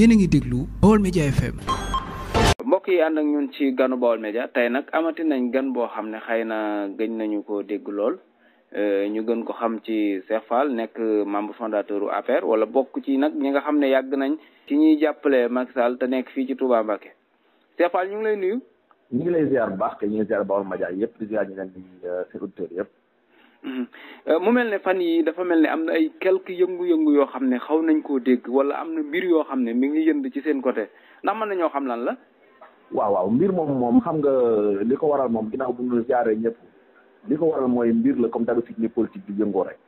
yéen a ngi déglu Baol Média FM. mbokk yi ànd ak ñun ci ganu Baol Média tey nag amati nañ gan boo xam ne xëy na gëj nañu ko dégg lool ñu gën ko xam ci Cheikh Fall nekk membre fondateur u APR wala bokk ci nag ñi nga xam ne yàgg nañ ci ñuy jàppale Macky Sall te nekk fii ci Touba Mbacké. Cheikh Fall ñu ngi lay nuyu. ñu ngi lay ziar bu baax te ñu ngi ziar Baol Média yëpp di ziar ñu leen di seen auditeurs yëpp. mu mel ne fan yi dafa mel ne am na ay quelques yëngu-yëngu yoo xam ne xaw nañ koo dégg wala am na mbir yoo xam ne mi ngi yënd ci seen côté ndax mën nañoo xam lan la. waaw mbir moom xam nga li ko waral moom ginnaaw bu ñu ziaree ñëpp li ko waral mooy mbir la comme d'habitude ni politique bi yëngoo rek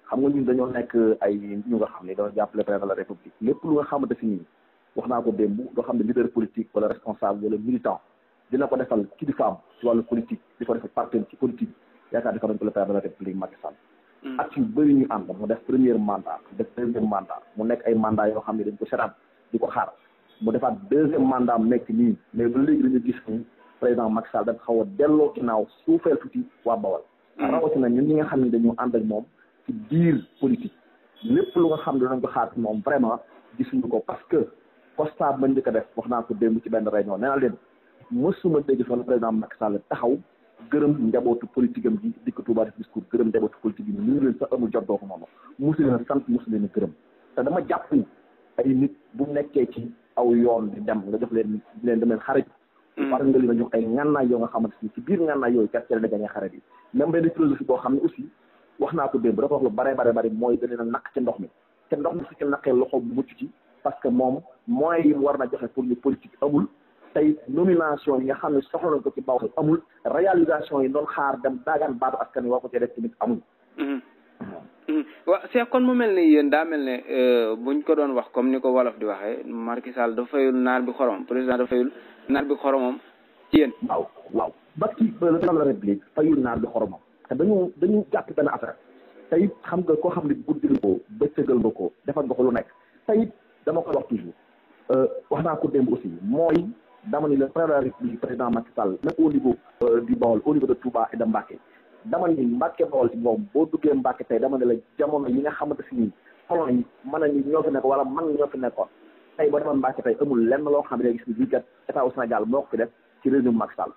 xam nga ñun dañoo nekk ay ñu nga xam ne dañoo jàppale président de la république lépp lu nga xamante si nii wax naa ko démb loo xam ne leader politique wala responsable wala militant dina ko defal kilifaam ci wàllu politique di ko defal parti ci politique yaakaar di ko nañ ko le président de la république Macky Sall ak yu bëri ñu ànd mu def premier mandat def deuxième mandat mu nekk ay mandat yoo xam ne dañ ko seetaan di ko xaar mu defaat deuxième mandat am nekk nii mais ba léegi dañu gis ni président Macky Sall dafa xaw a delloo ginnaaw suufeel tuuti waa Bawol rawatina ñun ñi nga xam ne dañu ànd ak moom ci biir politique lépp lu nga xam ne danañ ko xaar moom vraiment gisuñu ko parce que constat bañ di ko def wax naa ko démb ci benn réunion nee na leen mësuma dégg fan président Macky Sall taxaw gërëm njabootu politique am ji dikk Touba def discours gërëm njabootu politique yi ñu leen sax amul jot doo ko noonu mosu leen a sant mosu leen a gërëm te dama jàpp ay nit bu nekkee ci aw yoon di dem nga jox leen dem leen xarit war nga leen a jox ay ngànnaay yoo nga xamante ni ci biir ngànnaay yooyu kat la gañee xarit yi même benn philosophie boo xam ne aussi wax naa ko démb dafa wax lu bare mooy da leen a naq ci ndox mi te ndox mi su ci naqee loxo bu mucc ci parce que moom moyens yi war na joxe pour ñu politique amul tey nomination yi nga xam ne soxla nañ ko ci Bawol amul réalisation yi doon xaar dem daagaan baatu askan wi war ko ci def tamit amul. waaw Cheikh kon mu mel ne yéen daa mel ne buñ ko doon wax comme ni ko wolof di waxee Macky Sall dafa fayul naar bi xoromam président dafa fayul naar bi xoromam ci yéen. waaw ba ci président de la république fayul naar bi xoromam te dañu jàpp benn affaire tey xam nga koo xam ne guddi nga ko bëccëgal nga ko defal nga ko lu nekk tey dama koy wax toujours wax naa ko démb aussi mooy. dama ni le président de la République président Macky Sall même au niveau du Baol au niveau de Touba et de Mbacké dama ni Mbacké Baol ci moom boo duggee Mbacké tey dama ne la jamono yi nga xamante si nii colon yi mën nañu ñoo fi nekk wala man ñoo fi nekkoon tey boo demoon Mbacké tey amul lenn loo xam ne gis ni bii kat état au Sénégal moo ko fi def ci régime Macky Sall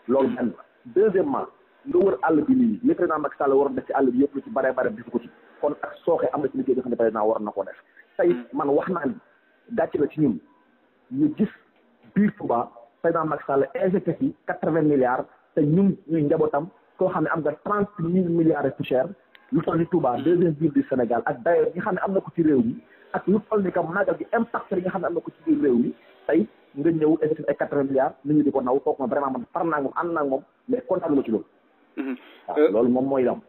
loolu benn deuxièmement nga wër àll bi nii li président Macky Sall waroon def ci àll bi yëpp lu ci bare def ko ci kon ak sooxe am na ci liggéey bi xam ne président war na ko def tey man wax naa ni gàcce la ci ñun ñu gis biir Touba président Macky Sall injecté ci 80 milliards te ñun ñuy njabootam koo xam ne am nga 30 000 milliards et plus cher lu toll ni Touba deuxième ville du Sénégal ak d'ailleurs yi nga xam ne am na ko ci réew mi ak lu toll ni que màggal gi impact yi nga xam ne am na ko ci biir réew mi tey nga ñëw injecté ay 80 milliards nit ñi di ko naw kooku moom vraiment man far naa moom ànd naa moom mais kontaan ma ci loolu. waaw loolu moom mooy lam.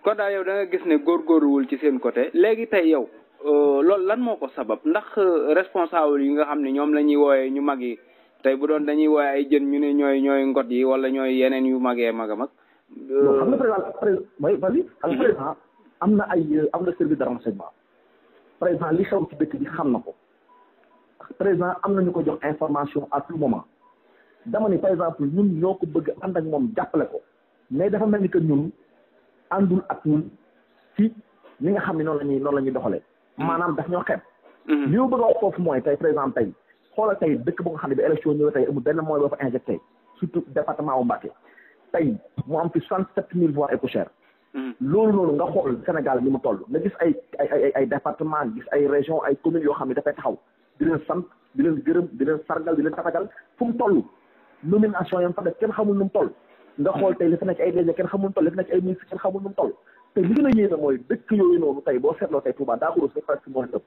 kon daal yow da nga gis ne góorgóorluwul ci seen côté léegi tey yow. loolu lan moo ko sabab ndax responsable yi nga xam ne ñoom la ñuy wooyee ñu mag yi tey bu doon dañuy wooye ay jën ñu ne ñooy ngot yi wala ñooy yeneen yu magee mag a mag. xam nga président am na service de renseignement président li xew ci dëkk bi xam na ko président am na ñu ko jox information à tout moment dama ni par exemple ñun ñoo ko bëgg ànd ak moom jàppale ko mais dafa mel ni que ñun àndul ak ñun ci li nga xam ne noonu la ñuy doxalee. maanaam daf ñoo xeeb. li ma bëgg a wax foofu mooy tey par exemple tey xoolal tey dëkk bu nga xam ne bi élection ñëwee tey amul benn mooy boo fa injecté surtout département wu Mbacké tey mu am fi 67 000 voix et poussière. loolu noonu nga xool Sénégal ni mu toll nga gis ay département gis ay région ay communes yoo xam ne dafay taxaw di leen sant di leen gërëm di leen sargal di leen tatagal fu mu toll nomination yam fa def kenn xamul nu mu toll nga xool tey li fa nekk ay DG kenn xamul nu mu toll li fa nekk ay ministre kenn xamul nu mu toll te li gën a yéeme mooy dëkk yooyu noonu tey boo seetloo tey Touba daa ko rus presque moo leen ëpp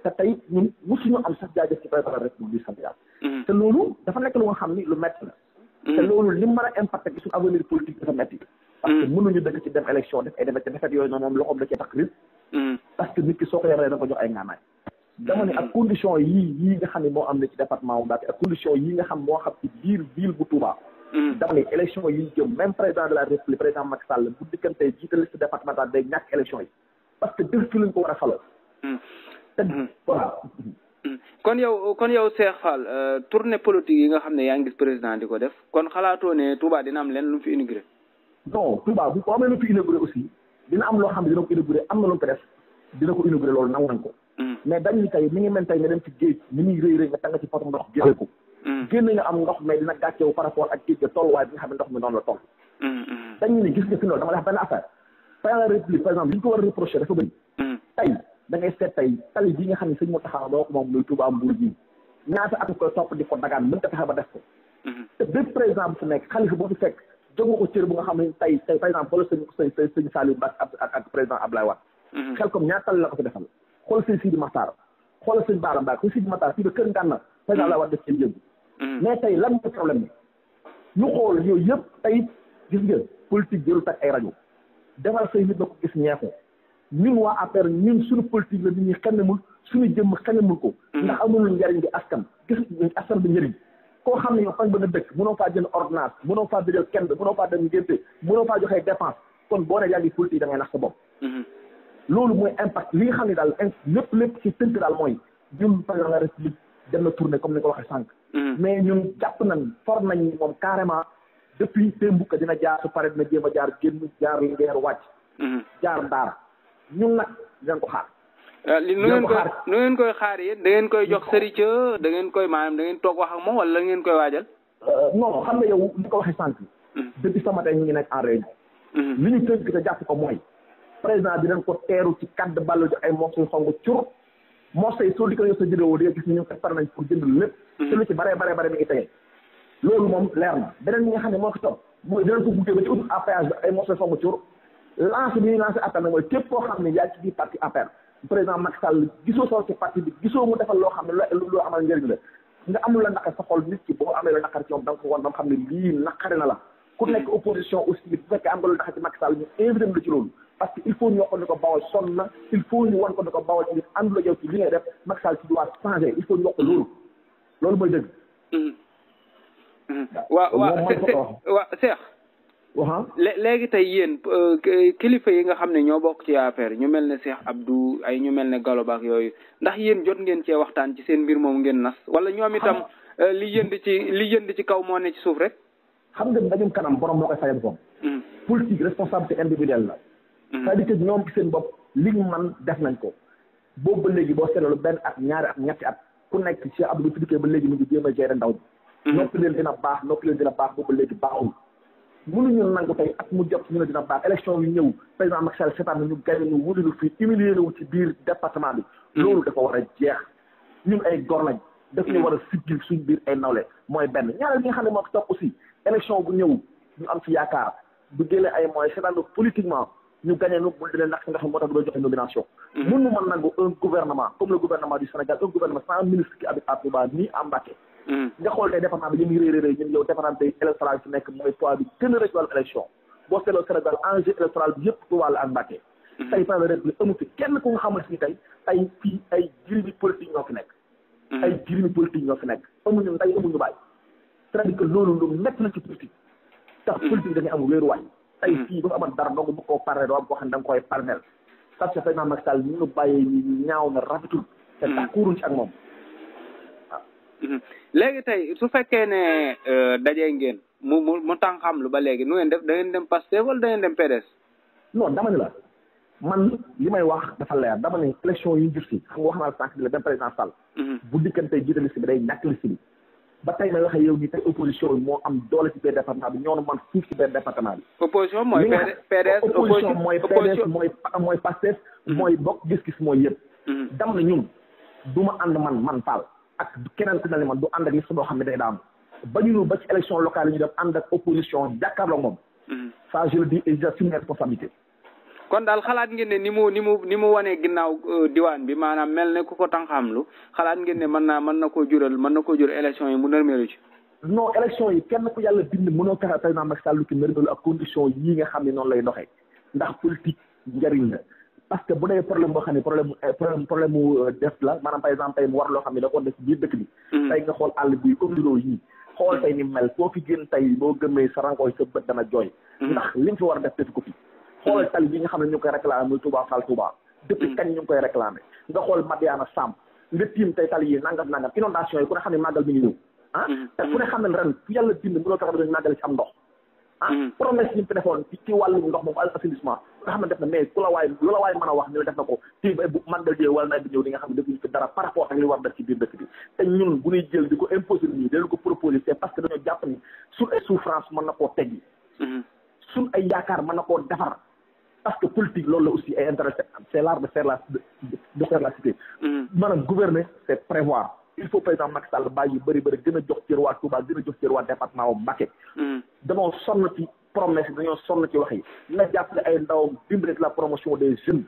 te tey ñun mosuñu am sax jaajëf ci président rek di sant yàlla te loolu dafa nekk lu nga xam ni lu metti la te loolu li mën a impacté ci suñu avenir politique dafa metti parce que mënuñu dëkk ci dem élection def ay defet yooyu noonu moom loxoom da cee tax risque parce que nit ki soo ko yabalee da ko jox ay ngànnaay dama ne ak condition yii nga xam ne moo am ne ci département wu Mbacké ak condition yi nga xam moo xam ci biir ville bu Touba dama ne élection yi ñu jëm même président de la République président Macky Sall bu diggante jiite liste départementale day ñàkk élection yi parce que def fi lañ ko war a faloo te voilà kon yow Cheikh Fall tournée politique yi nga xam ne yaa ngi gis président di ko def kon xalaatoo ne Touba dina am lenn lu mu fi inauguré non Touba bu ko amee lu fi inauguré aussi dina am loo xam ne dina ko inauguré am na lu mu ko def dina ko inauguré loolu nangu nañ ko mais dañ ni tey mi ngi mel tey nga dem ci géej ni muy rëy nga tanga ci poto ndox génne ko génn nga am ndox mais dina gàcceewu par rapport ak géej ga tolluwaay bi nga xam ne ndox mi noonu la toll dañu ni gis nga fi loolu dama la wax benn affaire président de la république par exemple li ñu ko war a reproché dafa bëri tey da ngay seet tey tali bi nga xam ne sëñ Mountakha moo ko moom muy Touba Mbour ji ñaata at koy topp di ko dagaan mën ta fexe ba def ko te bépp président bu fi nekk xalifa boo fi fekk jóg nga ko cër bu nga xam ne tey par exemple wala sëñ Saliou Ba ak président Abdoulaye Wade xel comme ñaata tali la ko fi defal xool sëñ Sidi Makhtar xoolal sëñ Bara Mbacké sëñ Sidi Makhtar fii ba kër Ngànna président Abdoulaye Wade def seen jënd mais tey lan mooy problème bi ñu xool yooyu yëpp tey gis nga politique jëlu tak ay rajo defal say nit na ko gis ñeexu ñun waa APR ñun suñu politique la nit ñi xennemul suñu jëmm xennemul ko ndax amul njariñ bi askan gis askan bi njëriñ koo xam ne yow fañ ba nga dëkk mënoo faa jënd ordonnance mënoo faa dëjal kenn mënoo faa dem ngénte mënoo faa joxee dépense kon boo ne yaa ngi politique da ngay nax sa bopp loolu mooy impact li nga xam ne daal lépp ci tënk daal mooy ñun président de la république dem na tournée comme ni nga ko waxee sànq mais ñun jàpp nañ for nañ moom carrément depuis démb ka dina jaar su pare dina jéem a jaar génn jaar Linguère wàcc jaar Ndar ñun nag dinañ ko xaar nu ngeen koy xaar yéen da ngeen koy jox sëriñ da ngeen koy maanaam da ngeen toog wax ak moom wala ngeen koy waajal non xam nga yow ni ko waxee sànq depuis ce matin ñu ngi nekk en réunion li ñu tënk te jàpp ko mooy président dinañ ko teeru ci kaddu ballo jox ay morceaux xong cur morceaux yi soo di ko yow sa vidéo di nga gis ni ñu ko pare nañ pour jënd lépp te lu ci bare mi ngi tege loolu moom leer na beneen bi nga xam ne moo ko topp mooy dinañ ko buggee ba ci ut APH bi ay morceaux xong cur lancé bi ñuy lancé appel nag mooy képp koo xam ne yaa ci biir parti APR président Macky Sall gisoo soo ci parti bi gisoo mu defal loo xam ne loo amal njëriñ la nga amul la naqar sa xol nit ki boo amee la naqar ci moom da nga ko woon ba nga xam ne lii naqari na la ku nekk opposition aussi bu fekkee am nga lu naqar ci Macky Sall ñu invité la ci loolu parce que il faut ñu wax ko ne ko Bawol sonn na il faut ñu wan ko ne ko Bawol ci àndul ak yow ci li ngay def Macky Sall ci doit changer il faut ñu wax ko loolu mooy dëgg waaw Cheikh léegi tey yéen kilifa yi nga xam ne ñoo bokk ci APR ñu mel ne Cheikh Abdou ay ñu mel ne Gallo Ba ak yooyu ndax yéen jot ngeen cee waxtaan ci seen mbir moom ngeen nas wala ñoom itam li jënd ci kaw moo ne ci suuf rek xam nga ndajum kanam borom moo koy fayal boppam politique responsabilité individuelle la c'est-à-dire que ñoom ci seen bopp liñ man def nañ ko boobu ba léegi boo seetlu benn at ñaari at ñetti at ku nekk Cheikh Abdou fi dikkee ba léegi mu ngi jéem a gérer ndaw bi noppi leen dina baax boobu ba léegi baaxul mënuñu nangu tey at mu jot ñu ne dina baax élection yu ñëw président Macky Sall seetaan na ñu gagné ñu wulinu fii humilié wu ci biir département bi loolu dafa war a jeex ñun ay gor lañ daf ñu war a siggil suñ biir ay nawle mooy benn ñaareel bi nga xam ne moo ko topp aussi élection bu ñëw ñu am ci yaakaar bu jëlee ay moyens seetaan na politiquement ñu gagné nu bul di leen naq nga xam moo tax doo joxe nomination mënu ma nangu un gouvernement comme le gouvernement du Sénégal un gouvernement sans ministre qui habite à Touba nii à Mbacké nga xool tey département bi ñu ngi réy ñun yow département tey électoral ci nekk mooy poids bi gën a rëcc wàllu élection boo seetloo Sénégal enjeu électoral bi yëpp Touba la ak Mbacké tey président de la République amu fi kenn ku nga xamal si tey ay fii ay jirimi politique ñoo fi nekk amuñu nday amuñu bàyyi c'est-à-dire que loolu lu métti na ci politique tax politique dañuy am wéeruwaay tey fii ba amoon dara donc bu koo parne doo am koo xam ne da nga koy parnel parce que président Macky Sall ñu bàyyee ñaaw na rafetul te d'accorduñ ci ak moom léegi tey su fekkee ne dajee ngeen mu tànqam lu ba léegi nu ngeen def da ngeen dem Pastef wala da ngeen dem PDS non dama ne la man li may wax dafa leer dama ne élection yi jur si xam nga wax naa la sànq bi la dem président Sall bu dikkante jiite liste bi day ñàkk liste bi ba tey may waxee yow ni tey opposition bi moo am doole ci biir département bi ñoo man fuuf ci biir département bi opposition mooy PDS opposition mooy PDS mooy Pastef mooy bokk gis-gis mooy yëpp dama ne ñun du ma ànd man Fall ak keneen ku mel ni man du ànd ak liste boo xam ne day daam ba ñu ba ci élection locale yi ñu def ànd ak opposition jàkkaarloo moom ça je le dis et j'assume mes responsabilités kon daal xalaat ngeen ne ni mu wanee ginnaaw diwaan bi maanaam mel ne ku ko tànqamlu xalaat ngeen ne mën na koo jural élection yi mu nërmeelu ci non élection yi kenn ku yàlla bind mënoo tax président Macky Sall lu ki nërmeelu ak condition yii nga xam ne noonu lay doxee ndax politique njëriñ la parce que bu dee problème boo xam ne problème mu def la maanaam par exemple tey mu war loo xam ne da ko def ci biir dëkk bi tey nga xool àll bi comme bureau yii xool tey ni mel foo fi génn tey boo gëmmee sa rankooy sa bët dana jooy ndax li mu fi war a def defi ko fi xoolal tali bi nga xam ne ñu ngi koy réclamé muy Touba Fall Touba depuis kañ ñu ngi koy réclamé nga xool Madiana Samb nga tiim tey tali yi nangam inondation yi ku ne xam ne màggal mi ngi ñëw te ku ne xam ne ren fu yàlla bind mënoo tax dañu màggale ci am ndox promesse yi mu fi defoon ci wàllum ndox moom assainissement nga xam ne def na mais ku la waay lu la waay mën a wax ñu la def na ko ci bu màggal jee wala nawet bi ñëw di nga xam ne defuñu fi dara par rapport ak li war def ci biir dëkk bi te ñun bu ñuy jël di ko imposer nii dañu ko proposer c'est parce que dañoo jàpp ni suñ ay souffrance mën na koo teggi suñ ay yaakaar mën na koo defar parce que politique loolu la aussi ay intérêt c'est l'art de faire la cité maanaam gouverner c'est prévoir il faut président Macky Sall bàyyi yu bëri gën a jox cër waa Touba gën a jox cër waa département wu Mbacké dañoo sonn ci promesse yi dañoo sonn ci wax yi na jàppale ay ndawam dimbali la promotion des jeunes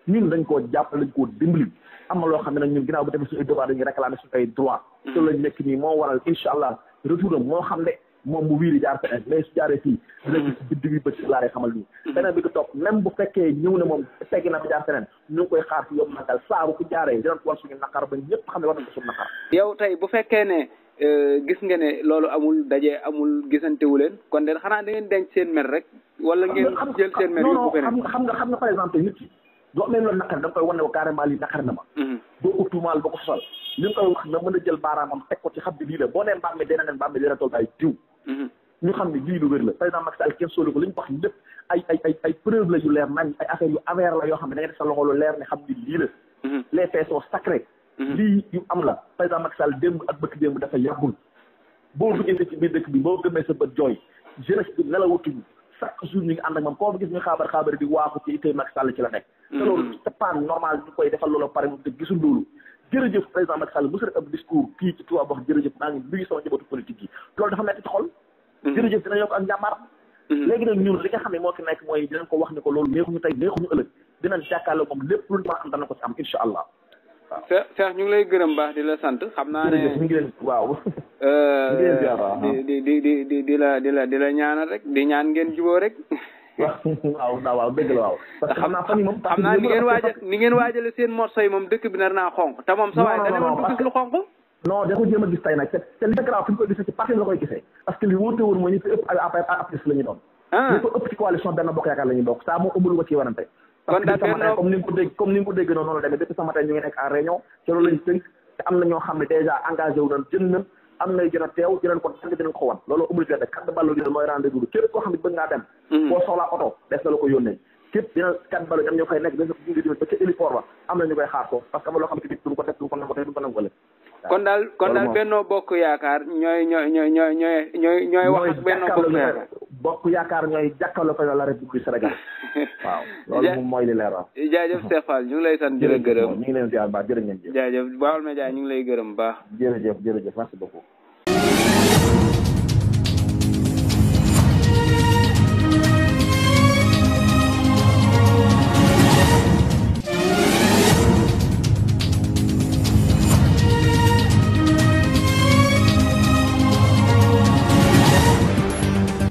ñun dañ koo jàppale dañ koo dimbali am na loo xam ne nag ñun ginnaaw bu defee suñu devoir dañuy réclamer suñu ay droit te lañ nekk nii moo waral incha allah retour am moo xam ne moom mu wiiri jaar feneen mais su jaaree fii dina gis biddi bi bëccëg laa xamal nii beneen bi ko topp même bu fekkee ñëw na moom teggi na fi jaar feneen ñu ngi koy xaar fi yóbbu nagal saa bu ko jaaree dinañ ko war suñu naqar ba ñëpp xam ne war nañ ko suñu naqar yow tey bu fekkee ne gis nga ne loolu amul daje amul gisantewu leen kon de xanaa da ngeen denc seen mer rek wala ngeen jël seen mer yóbbu feneen xam nga par exemple nit ki doo amee loolu naqar da nga koy wane ko carrément lii naqar na ma boo ko tuumaal boo ko sosal li nga koy wax na mën a jël baaraamam teg ko ci xam ne lii la boo nee mbaam mi dina nen mbaam mi dina toll ay diw ñu xam ne lii lu wér la président Macky Sall kenn sóolu ko li ñu wax lépp ay preuve la yu leer nañ ay affaire yu avère la yoo xam ne da nga def sa loxo lu leer ne xam ni lii la les faits sont sacrés lii yu am la président Macky Sall démb ak bëkk démb dafa yàggul boo duggee ci biir dëkk bi boo gëmee sa bët jooy jeunesse bi nelawatuñu chaque jour ñu ngi ànd ak moom koo gis ñu xaabar di waaxu ci itay Macky Sall ci la nekk te loolu c'est pas normal ñu koy defal loolu pare te gisul loolu jërëjëf président Macky Sall mosu rek ab discours kii ci tubaab wax jërëjëf maa ngi nuyu sama njabootu politique yi loolu dafa metti ci xol jërëjëf dina yokk ak njàmbaar léegi nag ñun li nga xam ne moo ki nekk mooy dinañ ko wax ni ko loolu neexuñu tey neexuñu ëllëg dinañ jàkkaarloo moom lépp lu ma am dana ko ci am incha allah waaw Cheikh ñu ngi lay gërëm baax di la sant xam naa ne ñu ngi leen waaw di la ñaanal rek di ñaan ngeen juboo rek waaw dëgg la waaw parce que xam naa fan yi moom xam naa ni ngeen waajale seen morso yi moom dëkk bi nar naa xonq te moom sa waay da demoon bu gis lu xonq non da ko jéem a gis tey nag te li grave fi ñu koy gisee ci parti la koy gisee parce que li wóote woon mooy ñu fi ëpp apris la ñu doon ñu ko ëpp ci coalition Benno Bokk Yaakaar la ñu bokk ça moo ëmbul ko ci warante parce que sama tey comme ni nga ko dégg noonu la demee depuis sama tey ñu ngi nekk en réunion ci loolu lañu tënk te am na ñoo xam ne déjà engagé wu nañ jënd nañ am nay gën a teew dinañ ko dang dinañ ko wan loolu ëmbul ci carte ballo dina mooy rendez-vous képp koo xam ne bëgg ngaa dem boo soxlaa oto des na la ko yónnee képp dina carte ballo am ñoo fay nekk dina ko ba ca héliport ba am na ñu koy xaar ko parce que am na loo xam ne duñ ko def duñ ko nangu tey duñ ko nangu ëllëg kon daal Benno Bokk Yaakaar ñooy wax ak Benno Bokk Yaakaar Bokk Yaakaar ñooy jàkkaarloo président de la République du Sénégal waaw loolu moom mooy li leer waaw jaajëf Cheikh Fall ñu ngi lay sant jërë gërëm ñu ngi leen ziar baax jërë ngeen jëf jaajëf Baol Média ñu ngi lay gërëm baax jërëjëf merci beaucoup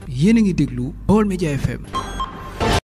yéen a ngi déglu Baol Média FM